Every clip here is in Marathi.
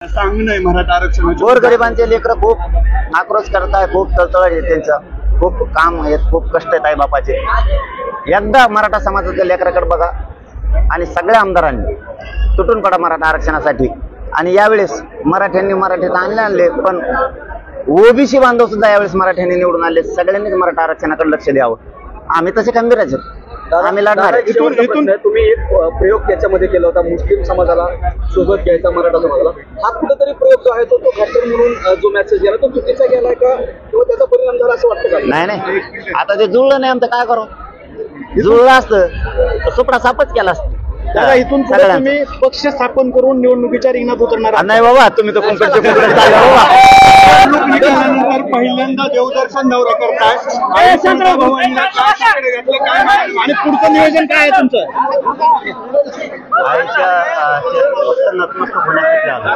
सांगणं मराठा आरक्षण गोरगरिबांचे लेकरं खूप आक्रोश करत आहे, खूप तळतळ आहे त्यांचं, खूप काम आहेत, खूप कष्ट आहेत आई बापाचे. एकदा मराठा समाजाच्या लेकराकडे बघा आणि सगळ्या आमदारांनी तुटून पडा मराठा आरक्षणासाठी. आणि यावेळेस मराठ्यांनी मराठीत आणले, पण ओबीसी बांधव सुद्धा यावेळेस मराठ्यांनी निवडून आले. सगळ्यांनीच मराठा आरक्षणाकडे लक्ष द्यावं. आम्ही तसे खंबीरच आहेत, आम्ही लढणार. तुम्ही एक प्रयोग त्याच्यामध्ये केला होता, मुस्लिम समाजाला सोबत घ्यायचा मराठा समाजाला. हा कुठेतरी प्रयोग जो आहे तो घातर म्हणून जो मेसेज गेला तो चुकीचा गेलाय का किंवा त्याचा परिणाम झाला असं वाटतं का? नाही, आता ते जुळलं नाही आमचं काय करू. जुळलं असतं तर सुपडा सापच केला असतं. दादा, इथून पुढे तुम्ही पक्ष स्थापन करून निवडणुकीच्या रिंगणात उतरणार? नाही बाबा, तुम्ही तर कोणकडचे पहिल्यांदा देवदर्शन दौरा करताय आणि पुढचं नियोजन काय आहे तुमचं? नतमस्तक होण्यासाठी आलो.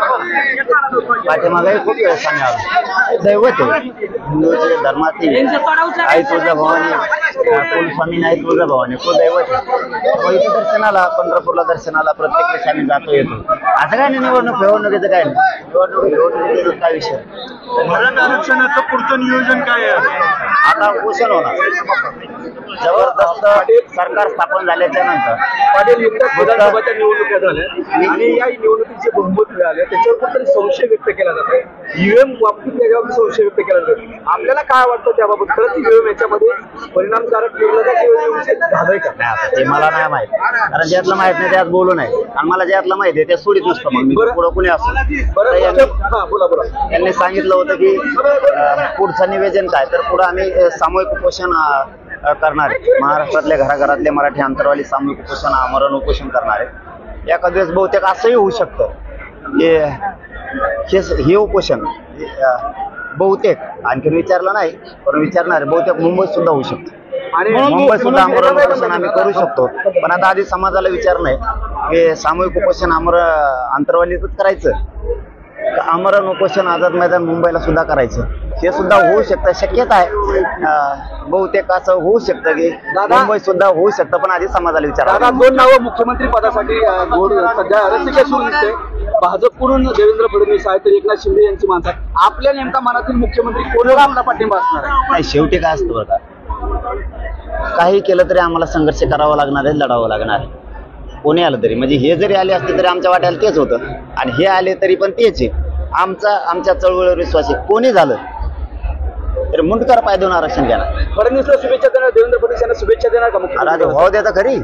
पाठीमागे खूप व्यवसाय आलो. दैवत आहे हिंदूचे धर्मातील आई तुळजाभवानी, कुलस्वामी नाही तुळजाभवानी, कुलदैवत आहे. इथे दर्शनाला, पंढरपूरला दर्शनाला प्रत्येक वेळेस आम्ही जातो येतो. असं काय नाही निवडणूक निवडणुकीचं काय नाही, निवडणुकीचं काय विषय. मराठा आरक्षणाचं पुढचं नियोजन काय आहे? आता उपोषण होणार. जबरदस्त सरकार स्थापन झाल्याच्या नंतर पाटील विधानसभाच्या निवडणुका झाल्या आणि या निवडणुकीचे बहुमत मिळाले, त्याच्यावर कुठेतरी संशय व्यक्त केला जातो. ईव्हीएम बाबतीत त्याच्यावर संशय व्यक्त केला जातो. आपल्याला काय वाटतं त्याबाबत? खरंच ईव्हीएम याच्यामध्ये परिणामकारक ठरलं का किंवा झालंय का? ते मला नाही माहित, कारण ज्यातलं माहित नाही त्यात बोलू नये. आणि मला ज्यातलं माहिती आहे ते सोडीत नसतं. मग मी पुढं कुणी असो. यांनी सांगितलं होतं की पुढचं निवेदन काय, तर पुढं आम्ही सामूहिक उपोषण करणार आहे. महाराष्ट्रातल्या घराघरातले मराठी अंतरवाली सामूहिक उपोषण, आमरण उपोषण करणार आहे. एखाद दिवस बहुतेक असंही होऊ शकतं की हे उपोषण बहुतेक आणखीन विचारलं नाही, पण विचारणार बहुतेक मुंबईत सुद्धा होऊ शकतं. आणि मुंबईत सुद्धा आमरण उपोषण आम्ही करू शकतो. पण आता आधी समाजाला विचारणं आहे की सामूहिक उपोषण अंतरवालीतच करायचं, आमरण उपोषण आझाद मैदान मुंबईला सुद्धा करायचं. हे सुद्धा होऊ शकतं, शक्यता आहे. बहुतेक असं होऊ शकतं की मुंबईत सुद्धा होऊ शकतं, पण आधी समाजाला विचारा. दादा, दोन नावं मुख्यमंत्री पदासाठी सध्या रसिके सुरू दिसते. भाजपकडून देवेंद्र फडणवीस आहे तर एकनाथ शिंदे यांची माणसं आहे. आपल्या नेमका मनातील मुख्यमंत्री कोणाला आपला पाठिंबा असणार आहे? नाही, शेवटी काय असतं बघा, काही केलं तरी आम्हाला संघर्ष करावा लागणार आहे, लढावं लागणार आहे. कोणी आलं तरी, म्हणजे हे जरी आले असते तरी आमच्या वाट्याला तेच होतं, आणि हे आले तरी पण तेच आहे. आमच्या चळवळीवर विश्वास आहे. कोणी झालं तरी मुंडकर पाय देऊन आरक्षण घ्या. फडणवीसला शुभेच्छा देणार, देवेंद्र फडणवीस यांना शुभेच्छा देणार का? अरे हो, देता खरी.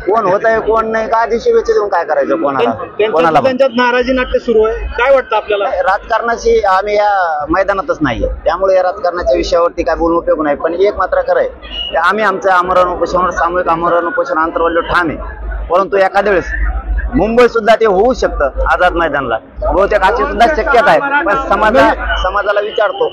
कोण होत आहे कोण नाही का आधी शुभेच्छा देऊन काय करायचं कोणाला? त्यांच्यात नाराजी नाट्य सुरू आहे. काय वाटतं आपल्याला? राजकारणाची आम्ही या मैदानातच नाहीये, त्यामुळे या राजकारणाच्या विषयावरती काय बोलून उपयोग नाही. पण एक मात्र खरं आहे, आम्ही आमच्या आमरण उपोषणावर, सामूहिक आमरण उपोषण अंतरवालीवर ठाम आहे. परंतु एखाद्या वेळेस मुंबई सुद्धा ते होऊ शकतं आझाद मैदानला, बहुतेक अशी सुद्धा शक्यता आहे. पण समाजाला विचारतो,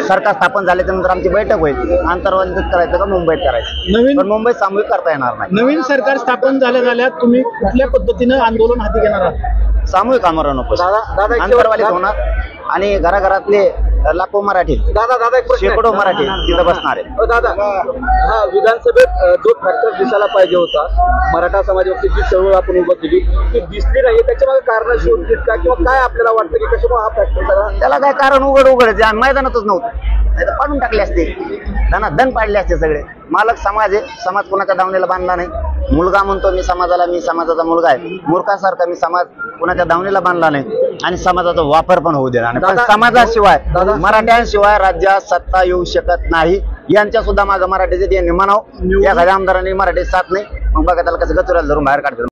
सरकार स्थापन झाल्याच्या नंतर आमची बैठक होईल, अंतरवालीतच करायचं का मुंबईत करायचं. पण मुंबईत सामूहिक करता येणार नाही. नवीन सरकार स्थापन झाल्या तुम्ही कुठल्या पद्धतीनं आंदोलन हाती घेणार आहात? सामूहिक आमरण उपोषण अंतरवालीत होणार आणि घराघरातले लाखो मराठी, शेकडो मराठी तिथं बसणार आहे. दादा, हा विधानसभेत जो फॅक्टर दिसायला पाहिजे होता, मराठा समाजावरती जी चळवळ आपण उभं केली ती दिसली नाही, त्याच्या मागे कारण शोधतील का किंवा काय आपल्याला वाटतं की कशामुळे हा फॅक्टर झाला? त्याला काय कारण उघड आहे, मैदानातच नव्हतं, नाही तर पाडून टाकले असते, दन पाडले असते सगळे. मालक समाज आहे, समाज कोणाच्या दावणीला बांधला नाही. मुलगा म्हणतो मी समाजाला, मी समाजाचा मुलगा आहे. मूर्खासारखा मी समाज कोणाच्या दावणीला बांधला नाही आणि समाजाचा वापर पण होऊ देणार नाही. पण समाजाशिवाय, मराठ्यांशिवाय राज्यात सत्ता येऊ शकत नाही. यांच्या सुद्धा माझं मराठीचे यांनी म्हणावं. एखाद्या आमदारांनी मराठी साथ नाही, मग बघा त्याला कसं गचुराला धरून बाहेर काढतात.